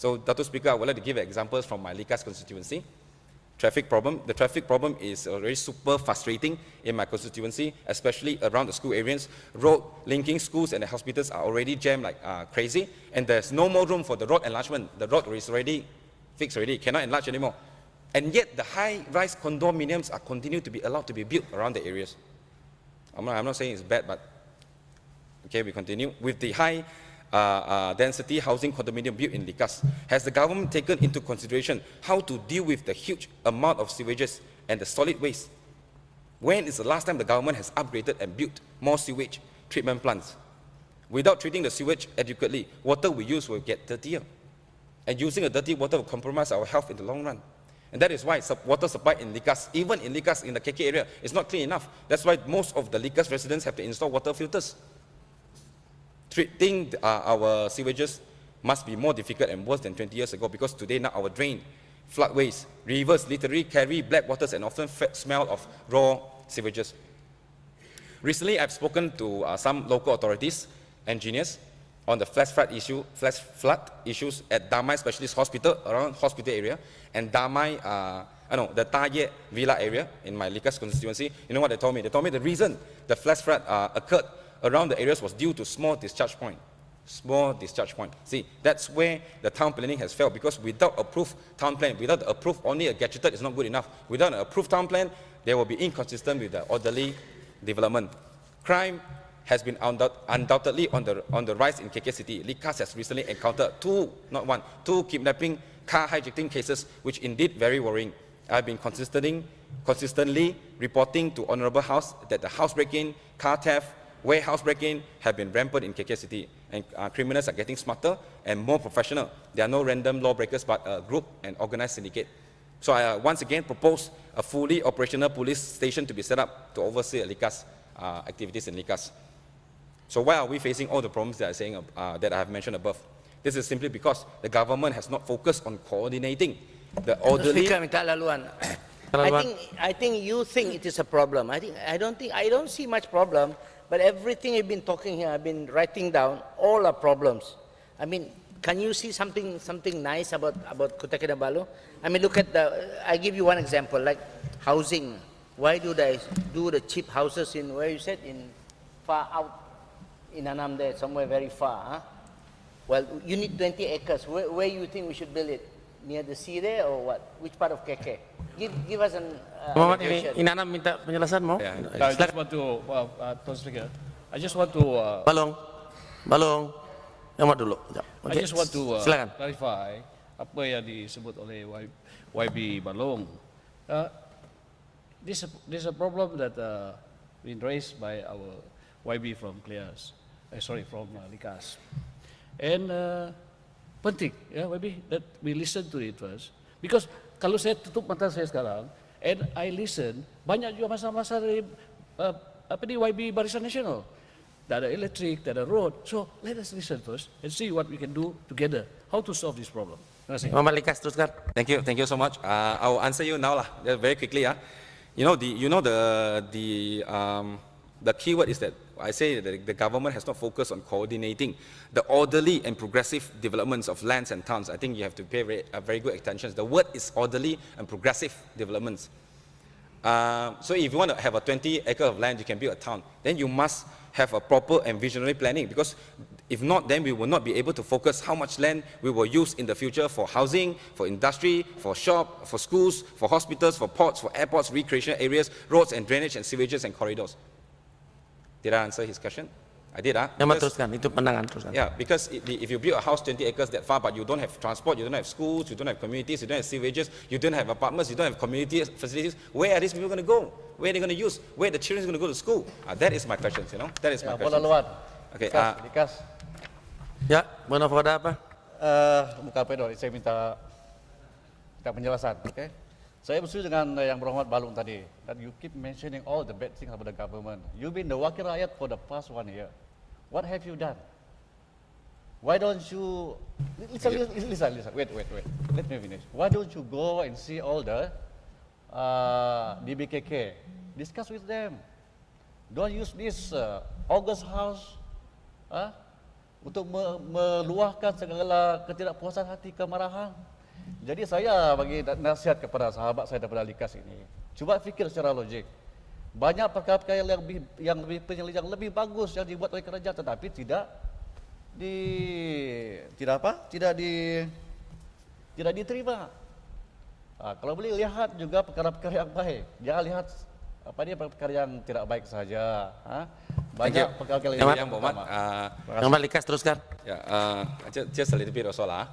So, Dato' Speaker, I would like to give examples from my Likas constituency. Traffic problem. The traffic problem is already super frustrating in my constituency, especially around the school areas. Road linking schools and the hospitals are already jammed like crazy, and there's no more room for the road enlargement. The road is already fixed already, cannot enlarge anymore. And yet the high-rise condominiums are continued to be allowed to be built around the areas. I'm not saying it's bad, but okay, we continue. With the high density housing condominium built in Likas, has the government taken into consideration how to deal with the huge amount of sewages and the solid waste? When is the last time the government has upgraded and built more sewage treatment plants? Without treating the sewage adequately, water we use will get dirtier. And using a dirty water will compromise our health in the long run. And that is why water supply in Likas, even in Likas, in the KK area, is not clean enough. That's why most of the Likas residents have to install water filters. Treating our sewages must be more difficult and worse than 20 years ago, because today now our drain, floodways, rivers literally carry black waters and often smell of raw sewages. Recently, I've spoken to some local authorities, engineers, on the flash flood issues at Damai Specialist Hospital, around hospital area, and Damai, the Taye Villa area in my Likas constituency. You know what they told me? They told me the reason the flash flood occurred around the areas was due to small discharge point. Small discharge point. See, that's where the town planning has failed, because without approved town plan, without the approved, only a gadgeted is not good enough. Without an approved town plan, they will be inconsistent with the orderly development. Crime has been undoubtedly on the rise in KK City. Likas has recently encountered two kidnapping, car hijacking cases, which indeed very worrying. I've been consistently reporting to Honorable House that the house break-in, car theft, warehouse break-in have been rampant in KK City, and criminals are getting smarter and more professional. There are no random lawbreakers, but a group and organized syndicate. So I once again propose a fully operational police station to be set up to oversee Likas activities in Likas. So why are we facing all the problems that I have mentioned above? This is simply because the government has not focused on coordinating the orderly. I think you think it is a problem. I don't see much problem. But everything you've been talking here, I've been writing down, all are problems. I mean, can you see something nice about Kota Kinabalu? I mean, look at I give you one example, like housing. Why do they do the cheap houses in, where you said, in far out, in Annam there, somewhere very far, huh? Well, you need 20 acres. Where you think we should build it? Near the sea there, or what? Which part of KK? Give us an ini Anam minta penjelasan mau? Yeah. I just want to, I just want to Balong, yang mana dulu? I just want to silakan. clarify apa yang disebut oleh YB Balong. This a problem that been raised by our YB from Likas. And penting, ya YB, that we listen to it first. Because kalau saya tutup mata saya sekarang, and I listen, banyak juga masalah-masalah dari YB Barisan Nasional. Ada electric, ada road. So let us listen first and see what we can do together. How to solve this problem. Terima kasih. Mama Likas teruskan. Thank you so much. I will answer you now very quickly. The key word is that I say that the government has not focused on coordinating the orderly and progressive developments of lands and towns. I think you have to pay very good attention. The word is orderly and progressive developments. So if you want to have a 20 acre of land, you can build a town. Then you must have a proper and visionary planning, because if not, then we will not be able to focus how much land we will use in the future for housing, for industry, for shop, for schools, for hospitals, for ports, for airports, recreation areas, roads and drainage and sewages and corridors. Did I answer his question? I did, Teruskan, itu pandangan teruskan. Yeah, because if you build a house 20 acres that far, but you don't have transport, you don't have schools, you don't have communities, you don't have sewages, you don't have apartments, you don't have community facilities, where are these people going to go? Where are they going to use? Where are the children going to go to school? That is my question, That is my question. Okay. Likas. Ya, mau ada apa? Bukan pedor, saya minta penjelasan, okay? Saya bersetuju dengan yang berhormat Balung tadi, that you keep mentioning all the bad things about the government. You've been the wakil rakyat for the past 1 year. What have you done? Why don't you, listen, wait, let me finish. Why don't you go and see all the DBKK, discuss with them. Don't use this August House untuk meluahkan segala ketidakpuasan hati, kemarahan. Jadi saya bagi nasihat kepada sahabat saya daripada Likas ini, cuba fikir secara logik. Banyak perkara-perkara yang lebih bagus yang dibuat oleh kerajaan, tetapi tidak diterima. Kalau boleh lihat juga perkara-perkara yang baik, jangan lihat perkara yang tidak baik saja. Banyak perkara-perkara Yang Muhammad, Yang Likas teruskan. just a little bit also lah.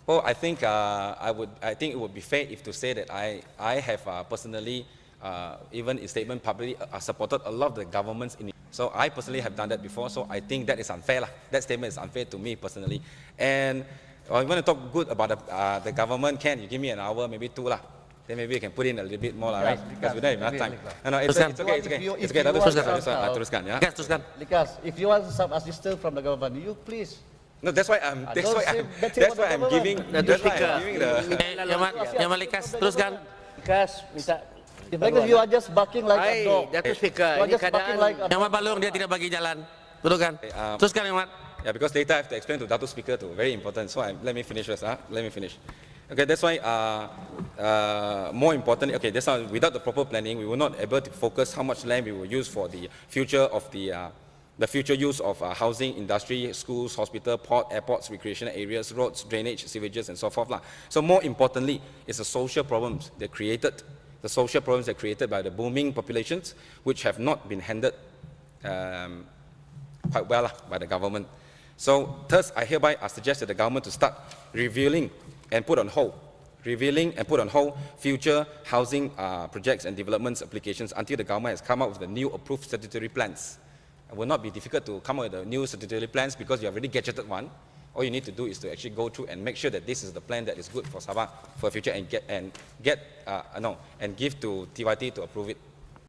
Oh, I think I think it would be fair if to say that I have personally, even in statement publicly, supported a lot of the governments in. So I personally have done that before. So I think that is unfair lah. That statement is unfair to me personally. And if you want to talk good about the government, you give me an hour, maybe 2 lah. Then maybe we can put in a little bit more lah, right? Because we don't have enough time. No, it's okay. Teruskan, ya. Likas teruskan. Likas, if you want some assistance from the government, you please. No, that's why I'm giving the. Yang Likas teruskan. Likas, minta. Because you are just barking like a dog. Datuk Speaker, You are ini just barking like a Yang Balung dia tidak bagi jalan. Teruskan. Teruskan Yang Mat. Yeah, because later I have to explain to Datuk Speaker too. Very important. So let me finish first. Let me finish. Okay, that's why more important. Okay, that's why without the proper planning, we will not able to focus how much land we will use for the future of the future use of housing, industry, schools, hospital, port, airports, recreational areas, roads, drainage, sewages, and so forth. So more importantly, it's the social problems that created. The social problems that are created by the booming populations, which have not been handled quite well by the government. So, thus, I hereby suggest that the government to start revealing and put on hold future housing projects and developments applications until the government has come up with the new approved statutory plans. It will not be difficult to come up with the new statutory plans because you have already gadgeted one. All you need to do is to actually go through and make sure that this is the plan that is good for Sabah for the future and give to TYT to approve it.